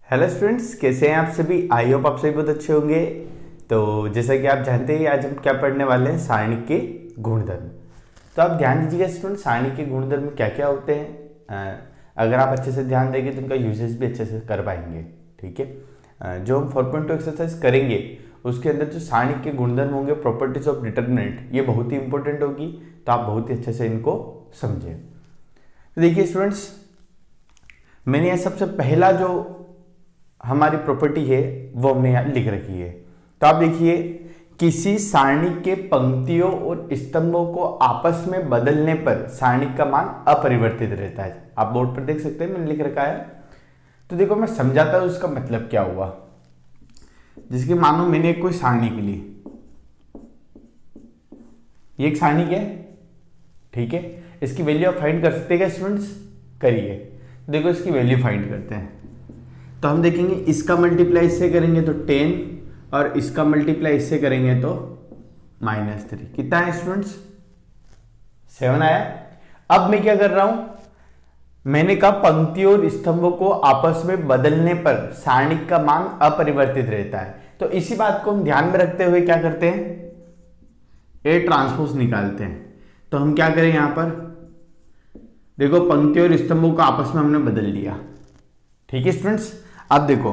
Hello students, कैसे हैं आप सभी। आई होप आप सभी बहुत अच्छे होंगे। तो जैसा कि आप जानते हैं आज हम क्या पढ़ने वाले हैं, सारणी के गुणधर्म। तो आप ध्यान दीजिएगा स्टूडेंट, सारणी के गुणधर्म क्या क्या होते हैं। अगर आप अच्छे से ध्यान देंगे तो उनका यूजेस भी अच्छे से कर पाएंगे। ठीक है, जो हम 4.2 एक्सरसाइज करेंगे उसके अंदर जो सारणी के गुणधर्म होंगे, प्रॉपर्टीज ऑफ डिटर्मिनेंट, ये बहुत ही इंपॉर्टेंट होगी। तो आप बहुत ही अच्छे से इनको समझें। तो देखिए स्टूडेंट्स, मैंने यह सबसे पहला जो हमारी प्रॉपर्टी है वो हमने यहां लिख रखी है। तो आप देखिए, किसी सारणी के पंक्तियों और स्तंभों को आपस में बदलने पर सारणी का मान अपरिवर्तित रहता है। आप बोर्ड पर देख सकते हैं, मैंने लिख रखा है। तो देखो मैं समझाता हूं इसका मतलब क्या हुआ। जिसके मानो मैंने कोई सारणी के लिए, ये एक सारणी क्या है, ठीक है। इसकी वैल्यू आप फाइंड कर सकते हैं क्या स्टूडेंट्स, करिए। देखो इसकी वैल्यू फाइंड करते हैं। तो हम देखेंगे इसका मल्टीप्लाई इससे करेंगे तो 10 और इसका मल्टीप्लाई इससे करेंगे तो -3। कितना है स्टूडेंट्स, 7 आया। अब मैं क्या कर रहा हूं, मैंने कहा पंक्तियों और स्तंभों को आपस में बदलने पर सारणी का मान अपरिवर्तित रहता है। तो इसी बात को हम ध्यान में रखते हुए क्या करते हैं, ए ट्रांसपोज निकालते हैं। तो हम क्या करें यहां पर, देखो पंक्तियों और स्तंभों को आपस में हमने बदल लिया। ठीक है स्टूडेंट्स, अब देखो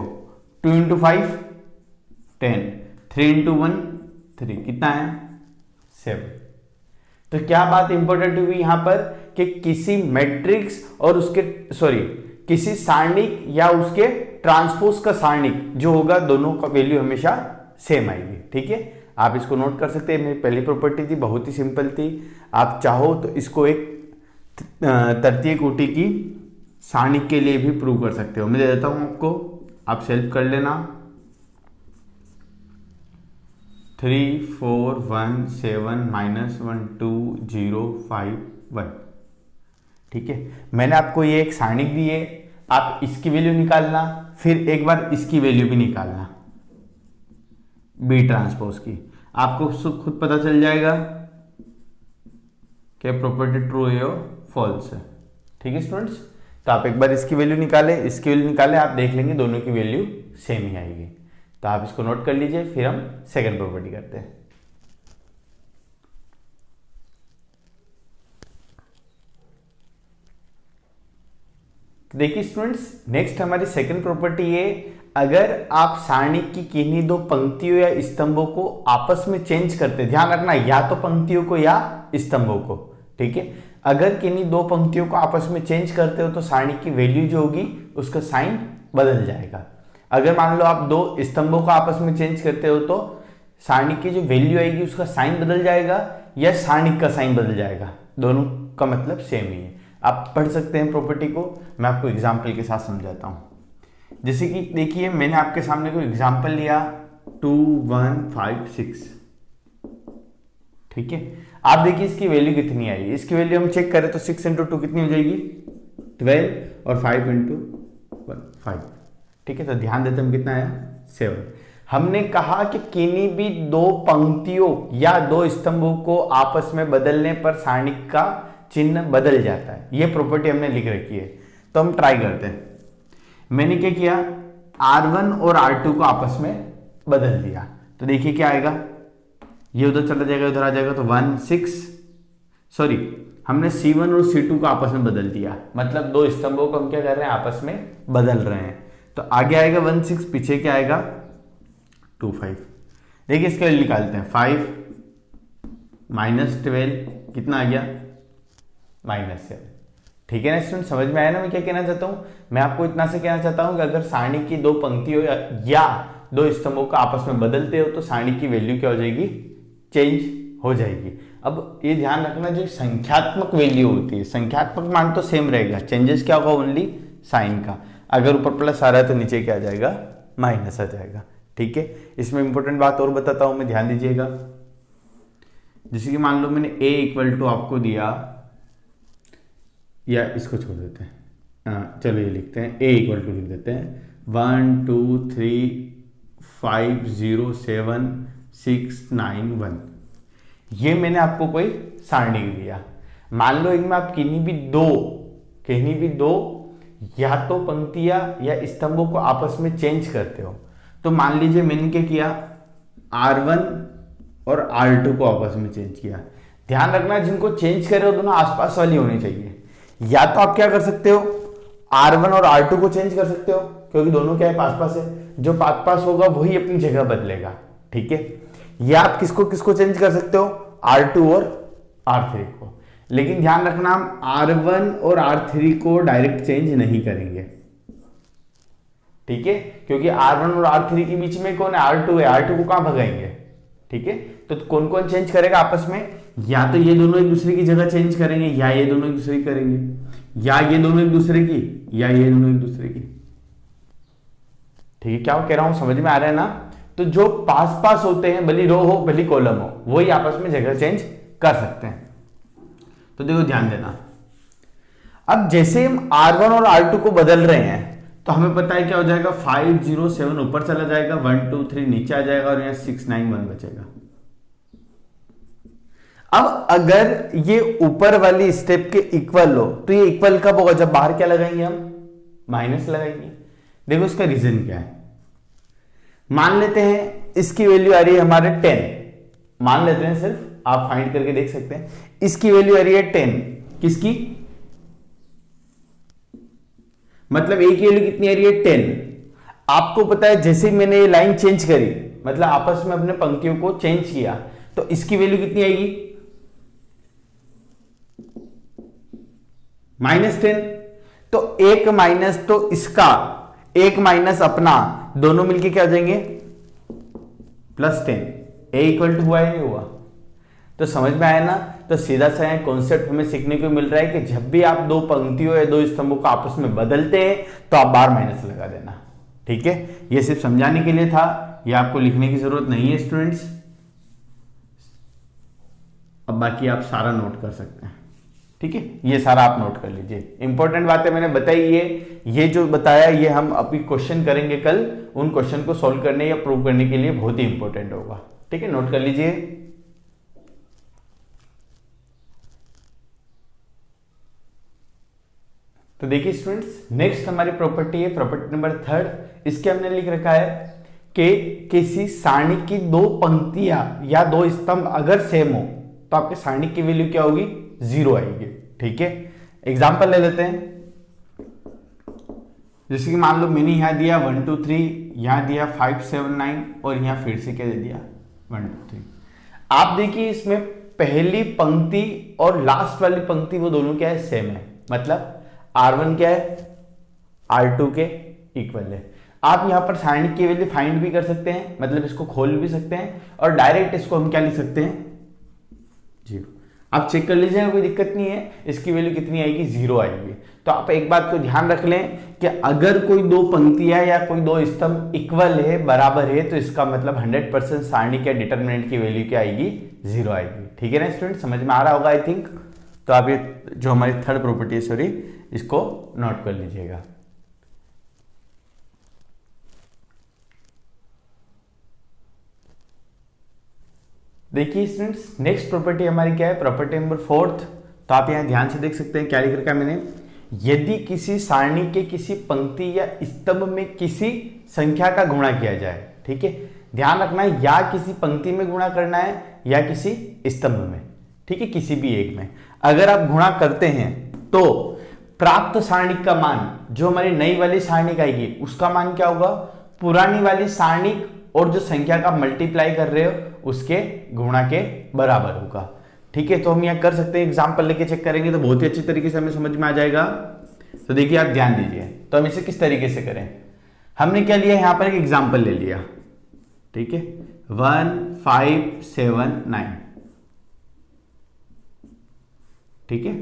2 × 5 10, 3 × 1 3, कितना है 7। तो क्या बात इंपॉर्टेंट हुई यहां पर कि किसी मैट्रिक्स और उसके किसी सारणिक या उसके ट्रांसपोज का सारणिक जो होगा, दोनों का वैल्यू हमेशा सेम आएगी। ठीक है, आप इसको नोट कर सकते हैं। मेरी पहली प्रॉपर्टी थी, बहुत ही सिंपल थी। आप चाहो तो इसको एक तृतीय कोटि की सारणी के लिए भी प्रूव कर सकते हो। मैं दे देता हूं आपको, आप सेल्फ कर लेना। 3 4 1 7 -1 2 0 5 1। ठीक है, मैंने आपको ये एक सारणी दी है, आप इसकी वैल्यू निकालना, फिर एक बार इसकी वैल्यू भी निकालना, बी ट्रांसपोज की। आपको खुद पता चल जाएगा कि प्रॉपर्टी ट्रू है और फॉल्स है। ठीक है स्टूडेंट्स, तो आप एक बार इसकी वैल्यू निकालें, इसकी वैल्यू निकालें, आप देख लेंगे दोनों की वैल्यू सेम ही आएगी। तो आप इसको नोट कर लीजिए, फिर हम सेकंड प्रॉपर्टी करते हैं। तो देखिए स्टूडेंट्स, नेक्स्ट हमारी सेकंड प्रॉपर्टी है, अगर आप सारणी की किन्हीं दो पंक्तियों या स्तंभों को आपस में चेंज करते, ध्यान रखना या तो पंक्तियों को या स्तंभों को। ठीक है, अगर किन्हीं दो पंक्तियों को आपस में चेंज करते हो तो सारणी की वैल्यू जो होगी उसका साइन बदल जाएगा। अगर मान लो आप दो स्तंभों को आपस में चेंज करते हो तो सारणी की जो वैल्यू आएगी उसका साइन बदल जाएगा या सारणी का साइन बदल जाएगा, दोनों का मतलब सेम ही है। आप पढ़ सकते हैं प्रॉपर्टी को, मैं आपको एग्जाम्पल के साथ समझाता हूं। जैसे कि देखिए, मैंने आपके सामने कोई एग्जाम्पल लिया 2 1 5 6। ठीक है, आप देखिए इसकी वैल्यू कितनी आई। इसकी वैल्यू हम चेक करें तो 6 × 2 कितनी हो जाएगी 12 और 5 × 1 5। ठीक है, तो ध्यान देते हम कितना आया 7। हमने कहा कि किन्हीं भी दो पंक्तियों या दो स्तंभों को आपस में बदलने पर सारणी का चिन्ह बदल जाता है। यह प्रॉपर्टी हमने लिख रखी है। तो हम ट्राई करते हैं। मैंने क्या किया, R1 और R2 को आपस में बदल दिया। तो देखिए क्या आएगा, ये उधर चला जाएगा, उधर आ जाएगा, तो 1 6 हमने C1 और C2 को आपस में बदल दिया, मतलब दो स्तंभों को हम क्या कर रहे हैं, आपस में बदल रहे हैं। तो आगे आएगा 1 6, पीछे क्या आएगा 2 5। देखिए इसके लिए निकालते हैं 5 -12 कितना आ गया -7। ठीक है ना स्टूडेंट, समझ में आया ना मैं क्या कहना चाहता हूं। मैं आपको इतना से कहना चाहता हूं कि अगर सारणी की दो पंक्तियों या दो स्तंभों को आपस में बदलते हो तो सारणी की वैल्यू क्या हो जाएगी, चेंज हो जाएगी। अब ये ध्यान रखना, जो संख्यात्मक वैल्यू होती है, संख्यात्मक मान तो सेम रहेगा, चेंजेस क्या होगा ओनली साइन का। अगर ऊपर प्लस आ रहा है तो नीचे क्या आ जाएगा, माइनस आ जाएगा। ठीक है, इसमें इंपॉर्टेंट बात और बताता हूं मैं, ध्यान दीजिएगा। जैसे कि मान लो मैंने a = आपको दिया, या इसको छोड़ देते हैं, चलो ये लिखते हैं a = लिख देते हैं 1 2 3 5 0 7 6 9 1। ये मैंने आपको कोई सारणी दिया। मान लो इनमें आप किन्हीं भी दो या तो पंक्तियां या स्तंभों को आपस में चेंज करते हो। तो मान लीजिए मैंने क्या किया, R1 और R2 को आपस में चेंज किया। ध्यान रखना जिनको चेंज करे वो दोनों आसपास वाली होनी चाहिए। या तो आप क्या कर सकते हो, R1 और R2 को चेंज कर सकते हो क्योंकि दोनों क्या है, पास पास है। जो पास पास होगा वही अपनी जगह बदलेगा, ठीक है। या आप किसको किसको चेंज कर सकते हो, R2 और R3 को। लेकिन ध्यान रखना हम R1 और R3 को डायरेक्ट चेंज नहीं करेंगे, ठीक है, क्योंकि R1 और R3 के बीच में कौन है, R2 है। R2 को कहां भगाएंगे, ठीक है। तो कौन कौन चेंज करेगा आपस में, या तो ये दोनों एक दूसरे की जगह चेंज करेंगे, या ये दोनों एक दूसरे की करेंगे, या ये दोनों एक दूसरे की, या ये दोनों एक दूसरे की, ठीक है। क्या कह रहा हूं, समझ में आ रहा है ना। तो जो पास पास होते हैं, भली रो हो भली कॉलम हो, वही आपस में जगह चेंज कर सकते हैं। तो देखो ध्यान देना, अब जैसे हम R1 और R2 को बदल रहे हैं तो हमें पता है क्या हो जाएगा, 5 0 7 ऊपर चला जाएगा, 1 2 3 नीचे आ जाएगा और यहां 6 9 1 बचेगा। अब अगर ये ऊपर वाली स्टेप के इक्वल हो तो ये इक्वल कब होगा, जब बाहर क्या लगाएंगे, हम माइनस लगाएंगे। देखो इसका रीजन क्या है, मान लेते हैं इसकी वैल्यू आ रही है हमारे 10, मान लेते हैं, सिर्फ आप फाइंड करके देख सकते हैं। इसकी वैल्यू आ रही है 10, किसकी, मतलब ए की वैल्यू कितनी आ रही है, 10। आपको पता है जैसे ही मैंने ये लाइन चेंज करी, मतलब आपस में अपने पंक्तियों को चेंज किया, तो इसकी वैल्यू कितनी आएगी, -10। तो एक माइनस तो इसका, एक माइनस अपना, दोनों मिलके क्या हो जाएंगे, +10। ए इक्वल टू हुआ है, नहीं हुआ, तो समझ में आया ना। तो सीधा सा कॉन्सेप्ट हमें सीखने को मिल रहा है कि जब भी आप दो पंक्तियों या दो स्तंभों को आपस में बदलते हैं तो आप बार माइनस लगा देना, ठीक है। ये सिर्फ समझाने के लिए था, ये आपको लिखने की जरूरत नहीं है स्टूडेंट्स। अब बाकी आप सारा नोट कर सकते हैं, ठीक है, ये सारा आप नोट कर लीजिए। इंपॉर्टेंट बातें मैंने बताई, ये जो बताया ये हम अभी क्वेश्चन करेंगे कल, उन क्वेश्चन को सॉल्व करने या प्रूव करने के लिए बहुत ही इंपॉर्टेंट होगा, ठीक है, नोट कर लीजिए। तो देखिए स्टूडेंट्स, नेक्स्ट हमारी प्रॉपर्टी है प्रॉपर्टी नंबर 3। इसके हमने लिख रखा है कि किसी सारणी की दो पंक्तियां या दो स्तंभ अगर सेम हो तो आपके सारणी की वैल्यू क्या होगी, 0 आएगी, ठीक है। एग्जांपल ले लेते हैं, जैसे कि मान लो मैंने यहां दिया 1 2 3, यहां दिया 5 7 9 और यहां फिर से क्या दे दिया 1 2 3। आप देखिए इसमें पहली पंक्ति और लास्ट वाली पंक्ति वो दोनों क्या है, सेम है, मतलब R1 क्या है, R2 के इक्वल है। आप यहां पर सारणी की वैल्यू फाइंड भी कर सकते हैं, मतलब इसको खोल भी सकते हैं और डायरेक्ट इसको हम क्या लिख सकते हैं, 0। आप चेक कर लीजिएगा, कोई दिक्कत नहीं है, इसकी वैल्यू कितनी आएगी, 0 आएगी। तो आप एक बात को ध्यान रख लें कि अगर कोई दो पंक्तियां या कोई दो स्तंभ इक्वल है, बराबर है, तो इसका मतलब 100% सारणी के डिटरमिनेंट की वैल्यू क्या आएगी, 0 आएगी, ठीक है ना स्टूडेंट, समझ में आ रहा होगा आई थिंक। तो आप ये जो हमारी थर्ड प्रॉपर्टी है, सॉरी, इसको नोट कर लीजिएगा। देखिए स्टूडेंट्स, नेक्स्ट प्रॉपर्टी हमारी क्या है, प्रॉपर्टी नंबर 4। तो आप यहां ध्यान से देख सकते हैं क्या लिख रखा है मैंने, यदि किसी सारणी के किसी पंक्ति या स्तंभ में किसी संख्या का गुणा किया जाए, ठीक है, ध्यान रखना है, या किसी पंक्ति में गुणा करना है या किसी स्तंभ में, ठीक है, किसी भी एक में। अगर आप गुणा करते हैं तो प्राप्त सारणी का मान, जो हमारी नई वाली सारणी आएगी उसका मान क्या होगा, पुरानी वाली सारणी और जो संख्या का मल्टीप्लाई कर रहे हो उसके गुणा के बराबर होगा, ठीक है। तो हम यहां कर सकते हैं, एग्जांपल लेके चेक करेंगे तो बहुत ही अच्छी तरीके से हमें समझ में आ जाएगा। तो देखिए आप ध्यान दीजिए, तो हम इसे किस तरीके से करें, हमने क्या लिया, यहां पर एक एग्जांपल ले लिया, ठीक है, 1 5 7 9, ठीक है,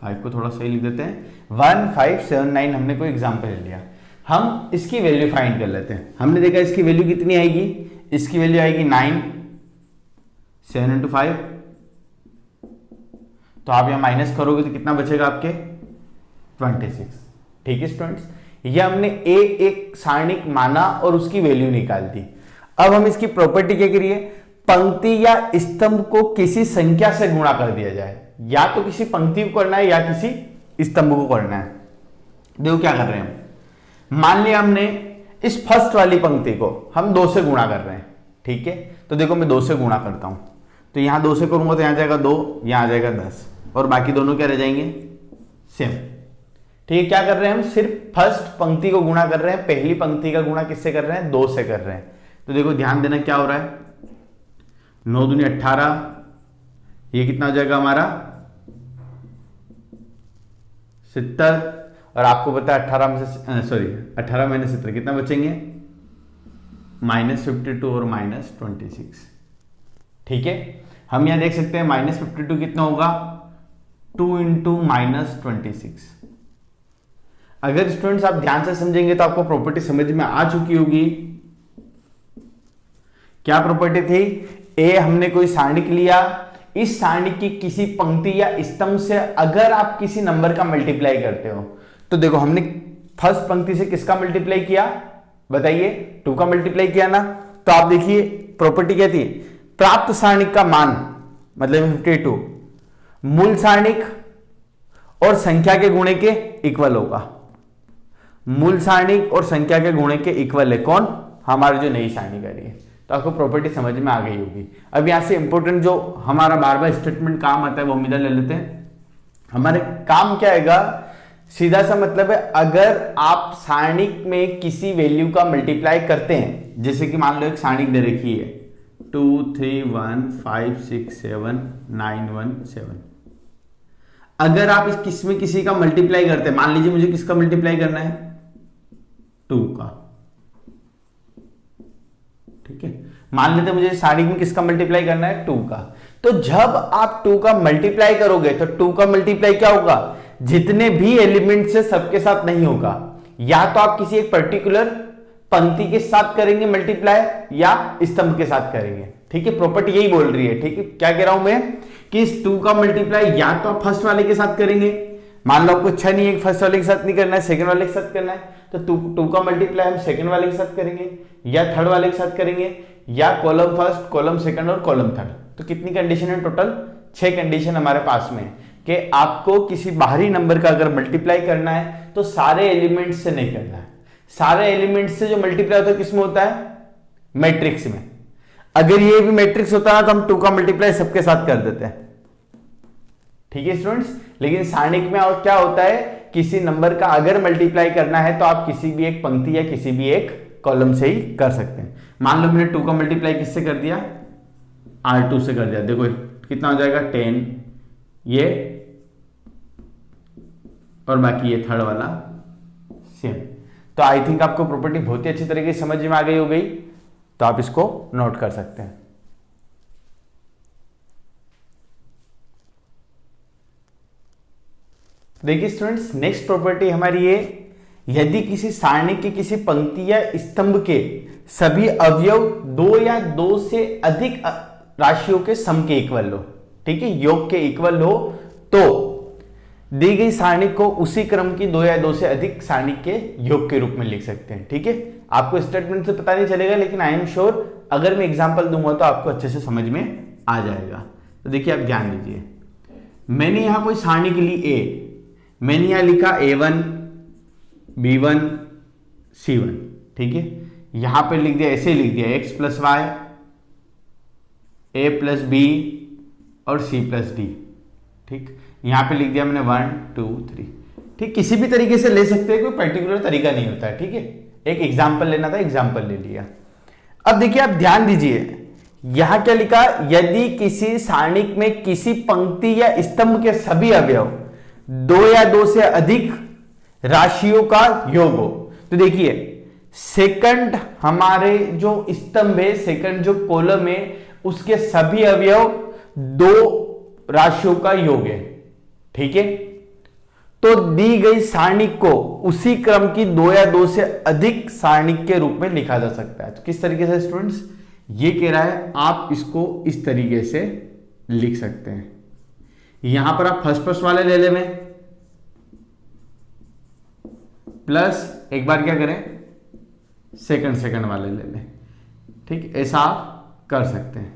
5 को थोड़ा सही लिख देते हैं, 1 5 7 9 हमने कोई एग्जांपल ले लिया। हम इसकी वैल्यू फाइंड कर लेते हैं। हमने देखा इसकी वैल्यू कितनी आएगी, इसकी वैल्यू आएगी 9, 7 into 5, तो आप यहां माइनस करोगे तो कितना बचेगा आपके, 26, ठीक है स्टूडेंट्स। ये हमने एक सारणिक माना और उसकी वैल्यू निकाल दी। अब हम इसकी प्रॉपर्टी क्या करिए, पंक्ति या स्तंभ को किसी संख्या से गुणा कर दिया जाए, या तो किसी पंक्ति को करना है या किसी स्तंभ को करना है। देखो क्या कर रहे हैं हम, मान लिया हमने इस फर्स्ट वाली पंक्ति को हम 2 से गुणा कर रहे हैं, ठीक है। तो देखो मैं 2 से गुणा करता हूं, तो यहां 2 से करूंगा तो यहां जाएगा 2, यहां आ जाएगा 10, और बाकी दोनों क्या रह जाएंगे, सेम। ठीक है, क्या कर रहे हैं हम, सिर्फ फर्स्ट पंक्ति को गुणा कर रहे हैं, पहली पंक्ति का गुणा किससे कर रहे हैं, 2 से कर रहे हैं। तो देखो ध्यान देना क्या हो रहा है, 9 दूनी 18, ये कितना हो जाएगा हमारा 70, और आपको पता है 18 में से 18 माइनस 70 कितना बचेंगे, -52 और -26। ठीक है, हम यहां देख सकते हैं -52 कितना होगा, 2 इंटू -26। अगर स्टूडेंट्स आप ध्यान से समझेंगे तो आपको प्रॉपर्टी समझ में आ चुकी होगी। क्या प्रॉपर्टी थी, ए हमने कोई सारणिक लिया, इस सारणिक की किसी पंक्ति या स्तंभ से अगर आप किसी नंबर का मल्टीप्लाई करते हो, तो देखो हमने फर्स्ट पंक्ति से किसका मल्टीप्लाई किया, बताइए 2 का मल्टीप्लाई किया ना। तो आप देखिए प्रॉपर्टी क्या थी, प्राप्त सारणिक का मान मतलब 52 मूल सारणिक और संख्या के गुणे के इक्वल होगा। मूल सारणिक और संख्या के गुणे के इक्वल है कौन, हमारी जो नई सारणिक आ रही है। तो आपको प्रॉपर्टी समझ में आ गई होगी। अब यहां से इंपॉर्टेंट जो हमारा बार बार स्टेटमेंट काम आता है वो हम इधर ले लेते हैं। हमारे काम क्या आएगा, सीधा सा मतलब है, अगर आप सारणिक में किसी वैल्यू का मल्टीप्लाई करते हैं, जैसे कि मान लो एक सारणिक दे रखी है 2 3 1 5 6 7 9 1 7, अगर आप इस किसमें किसी का मल्टीप्लाई करते हैं, मान लीजिए मुझे किसका मल्टीप्लाई करना है, 2 का, ठीक है। मान लेते मुझे सारणिक में किसका मल्टीप्लाई करना है, 2 का। तो जब आप 2 का मल्टीप्लाई करोगे तो 2 का मल्टीप्लाई क्या होगा, जितने भी एलिमेंट से सबके साथ नहीं होगा, या तो आप किसी एक पर्टिकुलर पंक्ति के साथ करेंगे मल्टीप्लाई या स्तंभ के साथ करेंगे। ठीक है, प्रॉपर्टी यही बोल रही है। ठीक है, क्या कह रहा हूं मैं कि इस 2 का मल्टीप्लाई या तो आप फर्स्ट वाले के साथ करेंगे, मान लो आपको अच्छा नहीं है फर्स्ट वाले के साथ नहीं करना है, सेकंड वाले के साथ करना है, तो 2 का मल्टीप्लाई हम सेकंड वाले के साथ करेंगे या थर्ड वाले के साथ करेंगे, या कॉलम फर्स्ट, कॉलम सेकंड और कॉलम थर्ड। तो कितनी कंडीशन है, टोटल 6 कंडीशन हमारे पास में कि आपको किसी बाहरी नंबर का अगर मल्टीप्लाई करना है तो सारे एलिमेंट्स से नहीं करना है। सारे एलिमेंट्स से जो मल्टीप्लाई होता है किसमें होता है, मैट्रिक्स में। अगर ये भी मैट्रिक्स होता है तो हम 2 का मल्टीप्लाई सबके साथ कर देते हैं। ठीक है स्टूडेंट्स, लेकिन सारणिक में और क्या होता है, किसी नंबर का अगर मल्टीप्लाई करना है तो आप किसी भी एक पंक्ति या किसी भी एक कॉलम से ही कर सकते हैं। मान लो मैंने 2 का मल्टीप्लाई किससे कर दिया, R2 से कर दिया, देखो कितना हो जाएगा 10, ये और बाकी ये थर्ड वाला सेम। तो आई थिंक आपको प्रॉपर्टी बहुत ही अच्छी तरीके से समझ में आ गई हो गई, तो आप इसको नोट कर सकते हैं। देखिए स्टूडेंट्स, नेक्स्ट प्रॉपर्टी हमारी ये, यदि किसी सारणी की किसी पंक्ति या स्तंभ के सभी अवयव 2 या 2 से अधिक राशियों के सम के इक्वल हो, ठीक है, योग के इक्वल हो, तो दी गई सारणी को उसी क्रम की 2 या 2 से अधिक सारणी के योग के रूप में लिख सकते हैं। ठीक है, आपको स्टेटमेंट से पता नहीं चलेगा, लेकिन आई एम श्योर अगर मैं एग्जांपल दूंगा तो आपको अच्छे से समझ में आ जाएगा। तो देखिए आप ध्यान दीजिए, मैंने यहां कोई सारणी के लिए ए, मैंने यहां लिखा A1 B1 C1, ठीक है, यहां पे लिख दिया, ऐसे लिख दिया x plus Y, A plus B और C प्लस डी। ठीक, यहां पे लिख दिया मैंने 1 2 3। ठीक, किसी भी तरीके से ले सकते हैं, कोई पर्टिकुलर तरीका नहीं होता है। ठीक है, एक एग्जाम्पल लेना था, एग्जाम्पल ले लिया। अब देखिए आप ध्यान दीजिए, यहां क्या लिखा, यदि किसी सारणिक में किसी पंक्ति या स्तंभ के सभी अवयव 2 या 2 से अधिक राशियों का योग हो, तो देखिए सेकंड हमारे जो स्तंभ है, सेकंड जो कॉलम है, उसके सभी अवयव 2 राशियों का योग है। ठीक है, तो दी गई सारणिक को उसी क्रम की 2 या 2 से अधिक सारणिक के रूप में लिखा जा सकता है। तो किस तरीके से स्टूडेंट्स, ये कह रहा है आप इसको इस तरीके से लिख सकते हैं। यहां पर आप फर्स्ट वाले ले ले में प्लस एक बार क्या करें, सेकंड वाले ले लें। ठीक, ऐसा आप कर सकते हैं।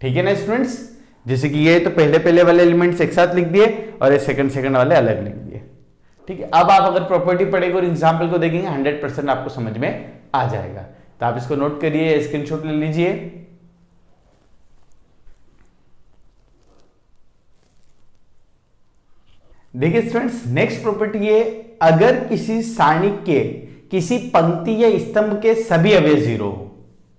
ठीक है ना स्टूडेंट्स, जैसे कि ये तो पहले वाले एलिमेंट्स एक साथ लिख दिए, और ये सेकंड वाले अलग लिख दिए। ठीक है, अब आप अगर प्रॉपर्टी पढ़ेंगे और एग्जाम्पल को देखेंगे 100% आपको समझ में आ जाएगा। तो आप इसको नोट करिए, स्क्रीनशॉट ले लीजिए। देखिए स्टूडेंट्स, नेक्स्ट प्रॉपर्टी है, अगर किसी सारणी के किसी पंक्ति या स्तंभ के सभी अवयव 0 हो,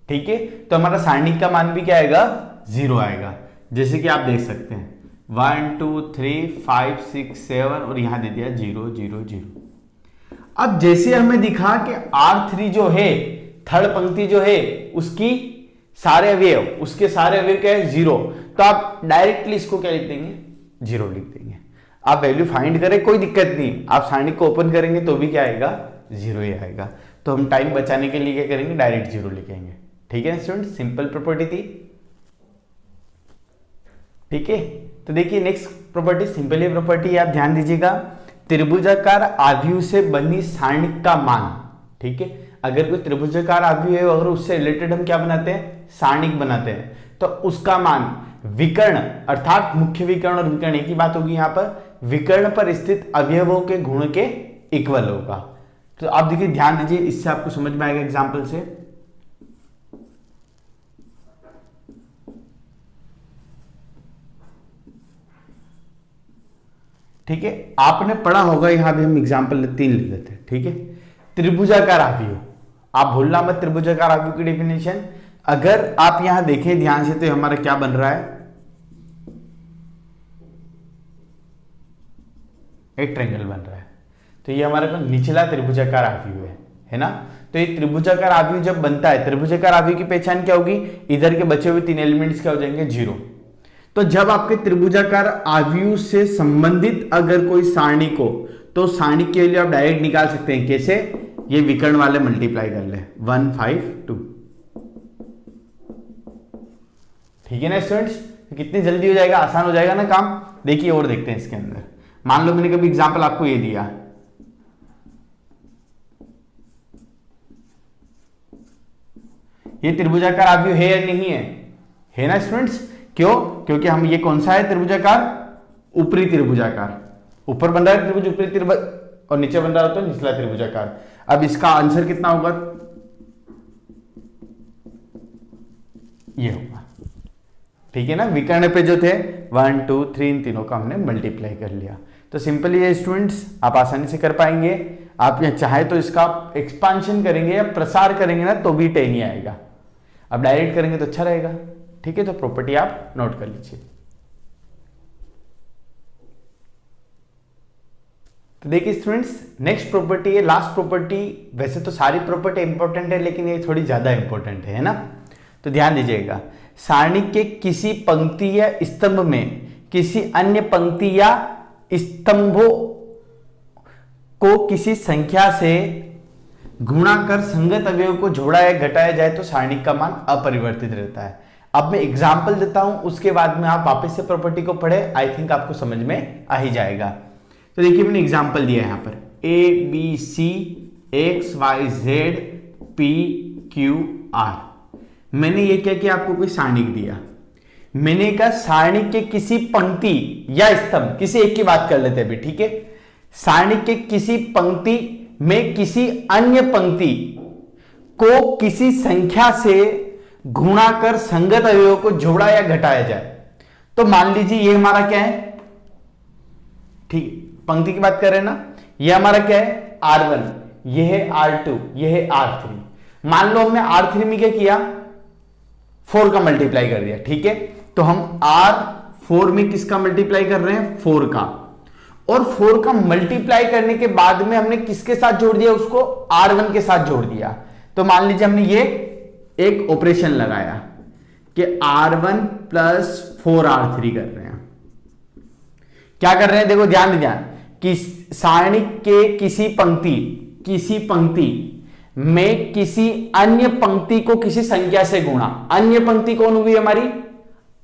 ठीक है, तो हमारा सारणी का मान भी क्या आएगा, 0 आएगा। जैसे कि आप देख सकते हैं 1 2 3 5 6 7 और यहां दे दिया 0 0 0। अब जैसे हमें दिखा कि R3 जो है, थर्ड पंक्ति जो है उसकी सारे अवयव, उसके सारे अवयव क्या है, 0, तो आप डायरेक्टली इसको क्या लिख देंगे, 0 लिख देंगे। आप वैल्यू फाइंड करें कोई दिक्कत नहीं, आप सारणी को ओपन करेंगे तो भी क्या आएगा, 0 ही आएगा। तो हम टाइम बचाने के लिए क्या करेंगे, डायरेक्ट 0 लिखेंगे। ठीक है स्टूडेंट, सिंपल प्रॉपर्टी थी। ठीक है, तो देखिए नेक्स्ट प्रॉपर्टी सिंपल ही प्रॉपर्टी है, आप ध्यान दीजिएगा। त्रिभुजाकार आव्यूह से बनी सारणी का मान, ठीक है, अगर कोई त्रिभुजाकार आव्यूह है, अगर उससे रिलेटेड हम क्या बनाते हैं, सारणिक बनाते हैं, तो उसका मान विकर्ण अर्थात मुख्य विकर्ण और विकर्ण एक ही बात होगी, यहां पर विकर्ण पर स्थित अवयवों के गुण के इक्वल होगा। तो आप देखिए ध्यान दीजिए, इससे आपको समझ में आएगा एग्जाम्पल से। ठीक है, आपने पढ़ा होगा, यहां भी हम एग्जाम्पल 3 लिख देते हैं। ठीक है, त्रिभुजाकार आव्यूह, आप भूलना मत त्रिभुजाकार आव्यूह की डेफिनेशन। अगर आप यहां देखें ध्यान से तो हमारा क्या बन रहा है, एक ट्रायंगल बन रहा है। तो ये हमारा निचला त्रिभुजाकार आव्यूह है ना। तो ये त्रिभुजाकार आव्यूह जब बनता है, त्रिभुजाकार आव्यूह की पहचान क्या होगी, इधर के बचे हुए 3 एलिमेंट्स क्या हो जाएंगे, 0। तो जब आपके त्रिभुजाकार आव्यूह से संबंधित अगर कोई सारणी को, तो सारणी के लिए आप डायरेक्ट निकाल सकते हैं, कैसे, ये विकर्ण वाले मल्टीप्लाई कर ले 1 5 2। ठीक है ना स्टूडेंट्स, कितनी जल्दी हो जाएगा, आसान हो जाएगा ना काम। देखिए और देखते हैं इसके अंदर। मान लो मैंने कभी एग्जांपल आपको ये दिया, ये त्रिभुजाकार आव्यूह है या नहीं है ना स्टूडेंट्स। क्यों, क्योंकि हम ये कौन सा है त्रिभुजाकार, ऊपरी त्रिभुजाकार, ऊपर बन रहा है त्रिभुज ऊपरी त्रिभुज और नीचे बन रहा है तो निचला त्रिभुजाकार। अब इसका आंसर कितना होगा, ये होगा। ठीक है ना, विकर्ण पे जो थे 1 2 3 इन तीनों का हमने मल्टीप्लाई कर लिया। तो सिंपली ये स्टूडेंट्स आप आसानी से कर पाएंगे। आप यहां चाहे तो इसका एक्सपांशन करेंगे या प्रसार करेंगे ना तो भी 10 ही आएगा, अब डायरेक्ट करेंगे तो अच्छा रहेगा। ठीक है, तो प्रॉपर्टी आप नोट कर लीजिए। तो देखिए स्टूडेंट्स, नेक्स्ट प्रॉपर्टी है, लास्ट प्रॉपर्टी। वैसे तो सारी प्रॉपर्टी इंपॉर्टेंट है, लेकिन ये थोड़ी ज्यादा इंपॉर्टेंट है ना। तो ध्यान दीजिएगा, सारणी के किसी पंक्ति या स्तंभ में किसी अन्य पंक्ति या स्तंभों को किसी संख्या से गुणा कर संगत अवयव को जोड़ा या घटाया जाए तो सारणी का मान अपरिवर्तित रहता है। अब मैं एग्जाम्पल देता हूं, उसके बाद में आप वापस से प्रॉपर्टी को पढ़े, आई थिंक आपको समझ में आ ही जाएगा। तो देखिए मैंने एग्जाम्पल दिया यहां पर ABC XYZ PQR। मैंने ये क्या किया, आपको कोई सारणी दिया, मैंने कहा सारणी के किसी पंक्ति या स्तंभ, किसी एक की बात कर लेते हैं अभी। ठीक है, सारणी के किसी पंक्ति में किसी अन्य पंक्ति को किसी संख्या से गुणा कर संगत अवयवों को जोड़ा या घटाया जाए। तो मान लीजिए ये हमारा क्या है, ठीक, पंक्ति की बात कर रहे हैं ना, ये हमारा क्या है R1, ये है R2, ये है R3। मान लो हमने R3 में क्या किया, 4 का मल्टीप्लाई कर दिया। ठीक है, तो हम R4 में किसका मल्टीप्लाई कर रहे हैं, 4 का, और 4 का मल्टीप्लाई करने के बाद में हमने किसके साथ जोड़ दिया, उसको R1 के साथ जोड़ दिया। तो मान लीजिए हमने ये एक ऑपरेशन लगाया कि R1 प्लस 4R3 कर रहे हैं। क्या कर रहे हैं, देखो ध्यान दीजिए, कि सारणी के किसी पंक्ति में किसी अन्य पंक्ति को किसी संख्या से गुणा, अन्य पंक्ति कौन हुई हमारी,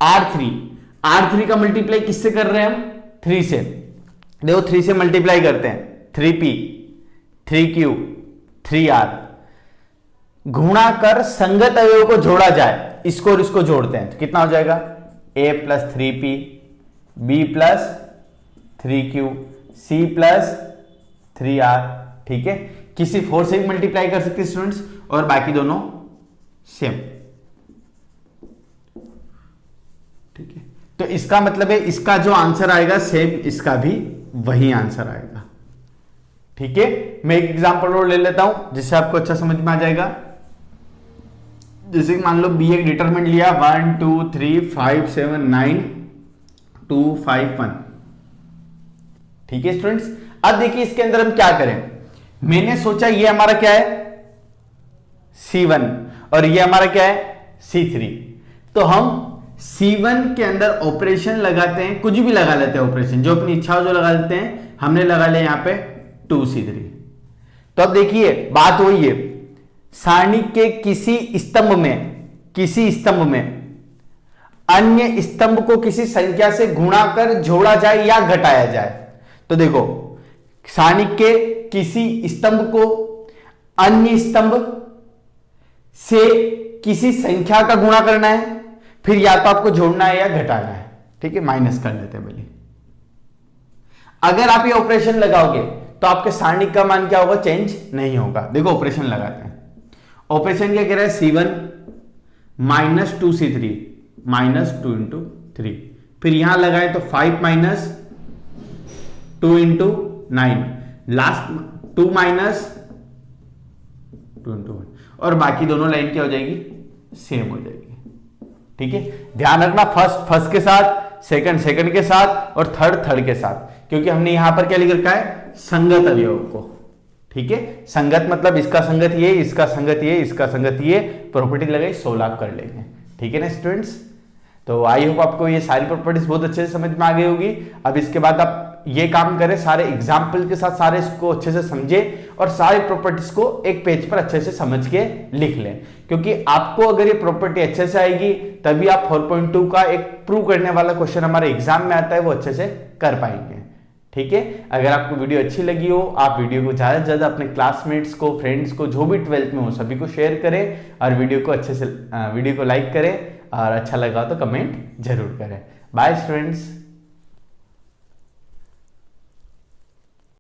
R3 का मल्टीप्लाई किससे कर रहे हैं हम, 3 से। देखो 3 से मल्टीप्लाई करते हैं, 3P 3Q 3R, गुणा कर संगत अवयव को जोड़ा जाए, इसको और इसको जोड़ते हैं तो कितना हो जाएगा, A plus 3P B plus 3q, c plus 3r। ठीक है, किसी 4 से भी मल्टीप्लाई कर सकते हैं स्टूडेंट्स, और बाकी दोनों सेम। ठीक है, तो इसका मतलब है इसका जो आंसर आएगा सेम इसका भी वही आंसर आएगा। ठीक है, मैं एक एग्जांपल और ले लेता हूं जिससे आपको अच्छा समझ में आ जाएगा। जैसे मान लो बी एक डिटरमिनेंट लिया 1 2 3 5 7 9 2 5 1। ठीक है स्टूडेंट्स, अब देखिए इसके अंदर हम क्या करें। मैंने सोचा ये हमारा क्या है C1 और ये हमारा क्या है C3। तो हम C1 के अंदर ऑपरेशन लगाते हैं, कुछ भी लगा लेते हैं ऑपरेशन, जो अपनी इच्छा हो जो लगा लेते हैं। हमने लगा लिया यहां पे 2C3। तो अब देखिए बात वही है, सारणी के किसी स्तंभ में अन्य स्तंभ को किसी संख्या से गुणा कर जोड़ा जाए या घटाया जाए। तो देखो सारणी के किसी स्तंभ को अन्य स्तंभ से किसी संख्या का गुणा करना है, फिर या तो आपको जोड़ना है या घटाना है। ठीक है, माइनस कर लेते हैं पहले। अगर आप ये ऑपरेशन लगाओगे तो आपके सारणी का मान क्या होगा, चेंज नहीं होगा। देखो ऑपरेशन लगाते हैं, ऑपरेशन क्या कह रहा है C1 minus 2C3 minus 2 into 3, फिर यहां लगाए तो 5 minus 2 into 9, last 2 minus 2 into 1, और बाकी दोनों लाइन क्या हो जाएगी, सेम हो जाएगी। ठीक है, ध्यान रखना फर्स्ट के साथ, सेकंड के साथ, और थर्ड के साथ, क्योंकि हमने यहां पर क्या लिख रखा है, संगत अवयव को। ठीक है, संगत मतलब इसका संगत ये, इसका संगत ये, इसका संगत ये, प्रॉपर्टी लगाई 16 कर लेंगे। ठीक है ना स्टूडेंट्स, तो आई होप आपको ये सारी प्रॉपर्टीज बहुत अच्छे से समझ में आ गई होगी। अब इसके बाद आप ये काम करें, सारे एग्जाम्पल के साथ सारे इसको अच्छे से समझे और सारी प्रॉपर्टीज को एक पेज पर अच्छे से समझ के लिख लें, क्योंकि आपको अगर ये प्रॉपर्टी अच्छे से आएगी तभी आप 4.2 का एक प्रूव करने वाला क्वेश्चन हमारे एग्जाम में आता है वो अच्छे से कर पाएंगे। ठीक है, अगर आपको वीडियो अच्छी लगी हो, आप वीडियो को ज्यादा से ज्यादा अपने क्लासमेट्स को, फ्रेंड्स को, जो भी 12th में हो सभी को शेयर करें, और वीडियो को लाइक करें, और अच्छा लगा तो कमेंट जरूर करें। Bye students.